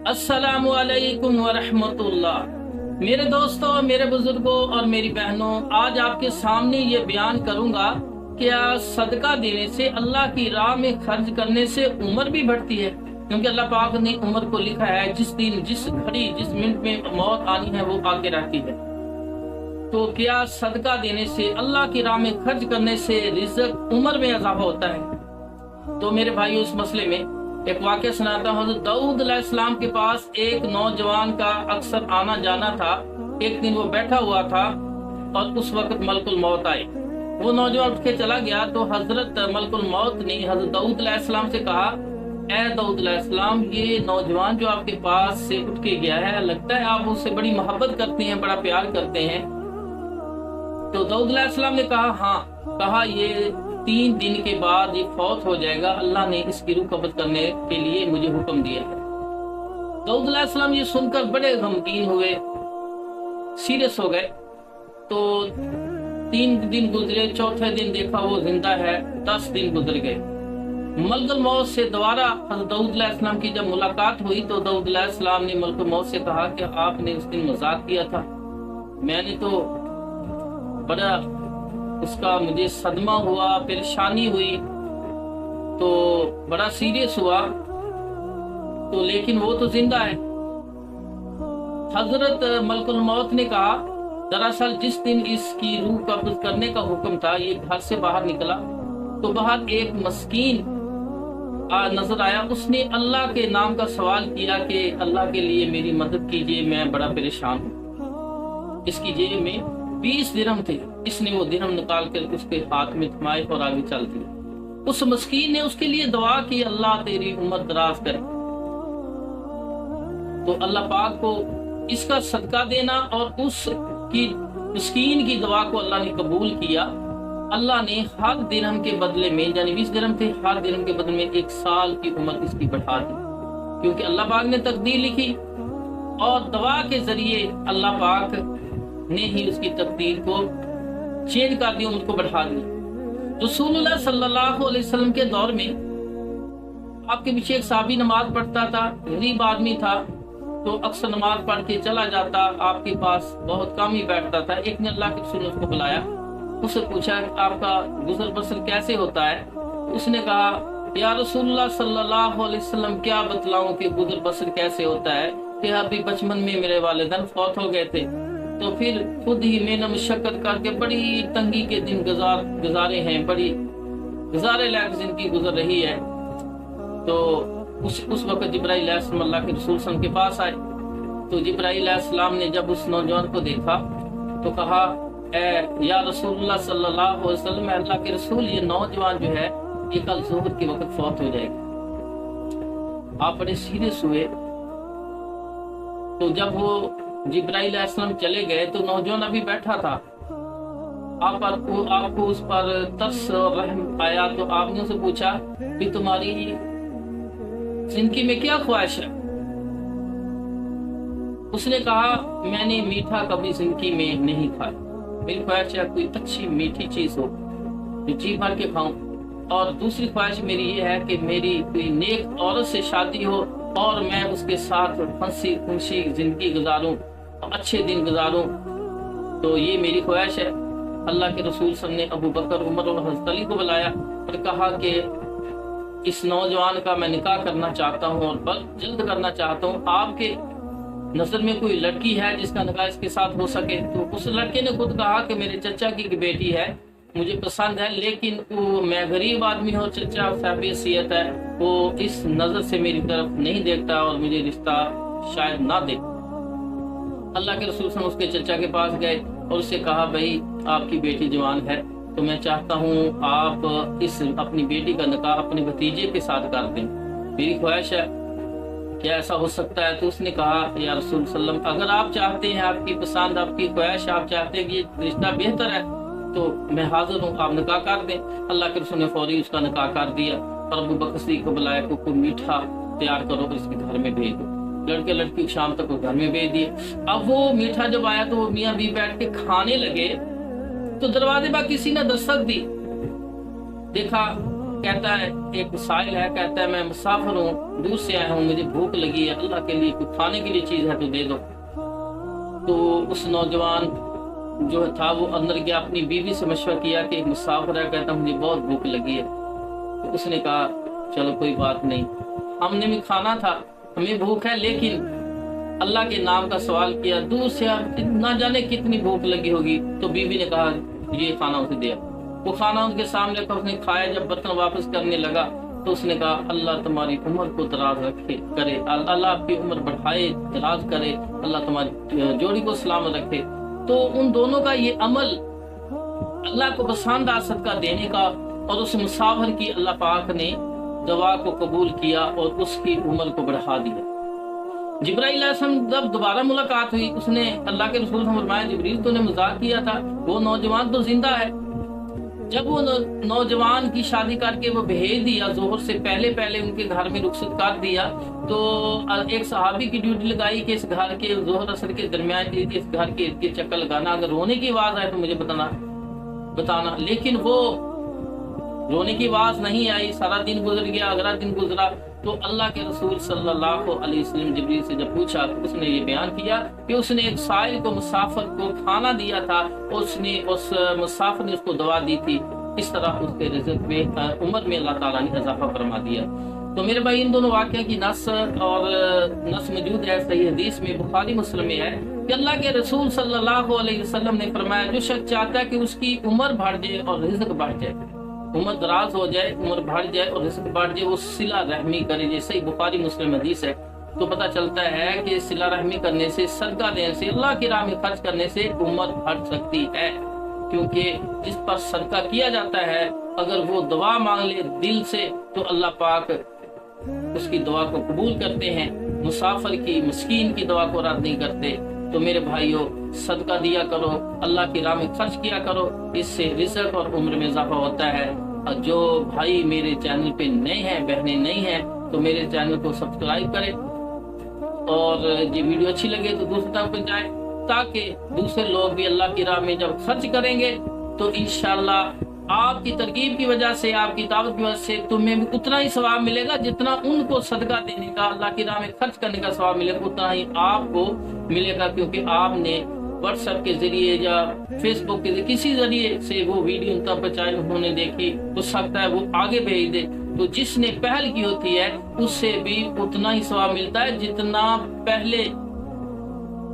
अस्सलामु अलैकुम वरहमतुल्लाह। मेरे दोस्तों, मेरे बुजुर्गों और मेरी बहनों, आज आपके सामने ये बयान करूंगा क्या सदका देने से, अल्लाह की राह में खर्च करने से उम्र भी बढ़ती है। क्योंकि अल्लाह पाक ने उम्र को लिखा है, जिस दिन, जिस घड़ी, जिस मिनट में मौत आनी है वो आगे रहती है। तो क्या सदका देने से, अल्लाह की राह में खर्च करने से रिज़्क, उम्र में इजाफा होता है? तो मेरे भाइयों, इस मसले में एक वाक़या सुनाता हूँ। हज़रत दाऊद अलैहिस्सलाम के पास एक नौजवान का अक्सर आना जाना था। एक दिन वो बैठा हुआ था और उस वक्त मलकुल मौत आए। वो नौजवान उठ के चला गया तो हजरत मलकुल मौत ने हज़रत दाऊद अलैहिस्सलाम से कहा, ए दाऊद अलैहिस्सलाम, ये नौजवान जो आपके पास से उठ के गया है, लगता है आप उससे बड़ी मोहब्बत करते हैं, बड़ा प्यार करते हैं। तो दाऊद अलैहिस्सलाम ने कहा, हाँ। कहा, ये 3 दिन के बाद ये फौत हो जाएगा, अल्लाह ने इसकी रूह कब्ज़ करने के लिए मुझे हुक्म दिया है। दाऊद अलैहिस्सलाम ये सुनकर बड़े गमगीन हुए, सीरियस हो गए। तो 3 दिन गुजरे, चौथे दिन देखा वो जिंदा है। 10 दिन गुजर गए। मलकुल मौत से दोबारा हज़रत दाऊद अलैहिस्सलाम की जब मुलाकात हुई तो दाऊद अलैहिस्सलाम ने मलकुल मौत से कहा कि आपने उस दिन मजाक किया था, मैंने तो बड़ा उसका मुझे सदमा हुआ, परेशानी हुई, तो बड़ा सीरियस हुआ, तो लेकिन वो तो जिंदा है। हजरत मलकुल मौत ने कहा, दरअसल जिस दिन इसकी रूह कब्ज़ करने का हुक्म था, ये घर से बाहर निकला तो बाहर एक मस्कीन नजर आया। उसने अल्लाह के नाम का सवाल किया कि अल्लाह के लिए मेरी मदद कीजिए, मैं बड़ा परेशान हूँ। इसकी जेब में 20 दिरहम थे। इसने वो दिरहम निकाल कर उसके हाथ में थमाए और आगे चल दिए। उस मस्कीन ने उसके लिए दुआ की, अल्लाह तेरी उम्र दराज करे। तो अल्लाह पाक को इसका सदका देना और उस की मस्कीन की दुआ को अल्लाह ने कबूल किया। अल्लाह ने हर दिरहम के बदले में, यानी 20 दिरहम थे, हर दिरहम के बदले में 1 साल की उम्र इसकी बढ़ा दी। क्योंकि अल्लाह पाक ने तकदीर लिखी और दुआ के जरिए अल्लाह पाक ने ही उसकी तकदीर को चेंज कर दी, उनको बढ़ा दी। रसूलुल्लाह सल्लल्लाहु अलैहि वसल्लम के दौर में आपके पीछे एक साहबी नमाज पढ़ता था, गरीब आदमी था, तो अक्सर नमाज पढ़ के चला जाता, आपके पास बहुत कम ही बैठता था। एक ने अल्लाह के रसूल ने उसको बुलाया, उससे पूछा आपका गुजर बसर कैसे होता है? उसने कहा, या रसूलुल्लाह सल्लल्लाहु अलैहि वसल्लम, क्या बतलाऊं कि गुजर बसर कैसे होता है कि अभी बचपन में मेरे वालिदैन फौत हो गए थे, तो फिर खुद ही मैंने मशक्कत करके बड़ी तंगी के दिन गुजारे हैं, बड़ी गुजारे लायक जिंदगी गुजर रही है। तो उस वक्त जिब्राइल अलैहिस्सलाम अल्लाह के रसूल सल्लल्लाहु अलैहि वसल्लम के पास आए। तो जिब्राइल अलैहिस्सलाम ने जब उस नौजवान को देखा तो कहा, ए या रसूलुल्लाह सल्लल्लाहु अलैहि वसल्लम, अल्लाह के रसूल, ये नौजवान जो है ये कल ज़ोहर के वक्त फौत हो जाएगा। आप बड़े सीरियस हुए। तो जब वो जिब्राइल अलैहिस्सलाम चले गए तो नौजवान अभी बैठा था। आपको उस पर तरस और रहम आया तो आपने उसे पूछा कि तुम्हारी जिंदगी में क्या ख्वाहिश है? उसने कहा, मैंने मीठा कभी जिंदगी में नहीं खाया, मेरी ख्वाहिश है कोई अच्छी मीठी चीज हो जो जी भर के खाऊं, और दूसरी ख्वाहिश मेरी ये है कि मेरी कोई नेक औरत से शादी हो और मैं उसके साथ हंसी खुशी जिंदगी गुजारूं, अच्छे दिन गुजारूं। तो ये मेरी ख्वाहिश है। अल्लाह के रसूल सल्लल्लाहु अलैहि वसल्लम ने अबू बकर, उमर और हज़रत अली को बुलाया और कहा कि इस नौजवान का मैं निकाह करना चाहता हूँ और बहुत जल्द करना चाहता हूँ। आपके नजर में कोई लड़की है जिसका निकाह इसके साथ हो सके? तो उस लड़के ने खुद कहा कि मेरे चचा की बेटी है, मुझे पसंद है, लेकिन वो मैं गरीब आदमी हूँ, चचा साहब हैसियत है, वो इस नजर से मेरी तरफ नहीं देखता और मुझे रिश्ता शायद ना दे। अल्लाह के रसूल सल्लल्लाहु अलैहि वसल्लम उसके चचा के पास गए और उससे कहा, भाई आपकी बेटी जवान है तो मैं चाहता हूँ आप इस अपनी बेटी का निकाह अपने भतीजे के साथ कर दें, मेरी ख्वाहिश है, क्या ऐसा हो सकता है? तो उसने कहा, या रसूल सल्लम, अगर आप चाहते हैं, आपकी पसंद, आपकी ख्वाहिश, आप चाहते हैं कि ये रिश्ता बेहतर है तो मैं हाजिर हूँ, आप निकाह कर दें। अल्लाह के रसूल ने फौरी उसका निकाह कर दिया और अबू बकर सिद्दीक़ को बुलाया को कोई मीठा तैयार करो और इसके घर में भेज दो। लड़के लड़की शाम तक वो घर में भेज दिए। अब वो मीठा जब आया तो वो मियाँ बीवी बैठ के खाने लगे तो दरवाजे पर किसी ने दस्तक दी। देखा कहता है, एक साइल है, कहता है मैं मुसाफिर हूँ, दूर से आया हूँ, मुझे भूख लगी है, अल्लाह के लिए कुछ खाने के लिए चीज है तो दे दो। तो उस नौजवान जो था वो अंदर गया, अपनी बीवी से मशवरा किया कि एक मुसाफिर है, कहता मुझे बहुत भूख लगी है। तो उसने कहा चलो कोई बात नहीं, हमने भी खाना था, हमें भूख है, लेकिन अल्लाह के नाम का सवाल किया, दूर से ना जाने कितनी भूख लगी होगी। तो बीवी ने कहा ये खाना उसे दिया। वो खाना उसके सामने रखा, उसने खाया। जब बर्तन वापस करने लगा तो उसने कहा अल्लाह तुम्हारी उम्र को दराज रखे करे, अल्लाह आपकी उम्र बढ़ाए, दराज करे, अल्लाह तुम्हारी जोड़ी को सलामत रखे। तो उन दोनों का ये अमल अल्लाह को पसंद आ सदका देने का, और उस मुसाफिर की अल्लाह पाक ने दुआ को कबूल किया और उसकी उम्र को बढ़ा दिया। जिब्राइल अलैहिस्सलाम जब दोबारा मुलाकात हुई, उसने अल्लाह के रसूल से फरमाया जिब्रील तूने मजाक किया था, वो नौजवान तो जिंदा है। जब वो नौजवान की शादी करके वो भेज दिया, जोहर से पहले पहले उनके घर में रुखसत कर दिया, तो एक सहाबी की ड्यूटी लगाई कि इस घर के जोहर असर के दरमियान इस घर के चक्कर लगाना, अगर रोने की आवाज आए तो मुझे बताना। लेकिन वो रोने की आवाज नहीं आई। सारा दिन गुजर गया, अगला दिन गुजरा, तो अल्लाह के रसूल सल्लल्लाहु अलैहि वसल्लम जिब्रील से जब पूछा तो उसने ये बयान किया कि उसने एक साइल को, मुसाफिर को खाना दिया था, उसने उस मुसाफिर ने उसको दवा दी थी। इस तरह उसके रिज़्क़ में, उम्र में अल्लाह ताला ने इजाफा फरमा दिया। तो मेरे भाई, इन दोनों वाक़या की नस मौजूद है सही हदीस में, बुखारी मुस्लिम में है कि अल्लाह के रसूल सल्लल्लाहु अलैहि वसल्लम ने फरमाया जो शख्स चाहता है कि उसकी उम्र बढ़ जाए और रिज़्क़ बढ़ जाए, उम्र दराज हो जाए, उम्र बढ़ जाए और रिज़्क़ बढ़ जाए, वो सिला रहमी करे। जैसे ही बुखारी मुस्लिम हदीस है, तो पता चलता है कि सिला रहमी करने से, सदका देने से, अल्लाह की राह में खर्च करने से उम्र बढ़ सकती है। क्योंकि जिस पर सदका किया जाता है, अगर वो दुआ मांग ले दिल से, तो अल्लाह पाक उसकी दुआ को कबूल करते हैं। मुसाफिर की, मिस्कीन की दुआ को रद्द नहीं करते। तो मेरे भाइयों, सदका दिया करो, अल्लाह की राह में खर्च किया करो, इससे रिज़्क़ और उम्र में इजाफा होता है। और जो भाई मेरे चैनल पे नए हैं, बहनें नई हैं, तो मेरे चैनल को सब्सक्राइब करें, और ये वीडियो अच्छी लगे तो दूसरों तक पहुंचाएं, ताकि दूसरे लोग भी अल्लाह की राह में जब खर्च करेंगे तो इंशाअल्लाह आपकी तरकीब की वजह से, आपकी दावत की वजह से तुम्हें भी उतना ही सवाब मिलेगा जितना उनको सदका देने का, अल्लाह की राह में खर्च करने का सवाब मिलेगा, उतना ही आपको मिलेगा। क्योंकि आपने व्हाट्सएप के जरिए या फेसबुक के जरिए, किसी जरिए से वो वीडियो उन तक पहुंचाई, उन्होंने देखी, हो सकता है वो आगे भेज दे। तो जिसने पहल की होती है उससे भी उतना ही सवाब मिलता है जितना पहले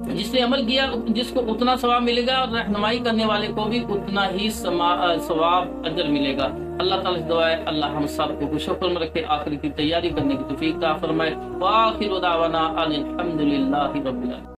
जिसने अमल किया, जिसको उतना सवाब मिलेगा, और रहनुमाई करने वाले को भी उतना ही सवाब अजर मिलेगा। अल्लाह ताला से दुआ है अल्लाह हम सबको खुशनुमा में रखे, आखिरत की तैयारी करने की तौफीक अता फरमाए। व आखिरु दावाना अनिल हम्दुलिल्लाहि रब्बिल आलमीन।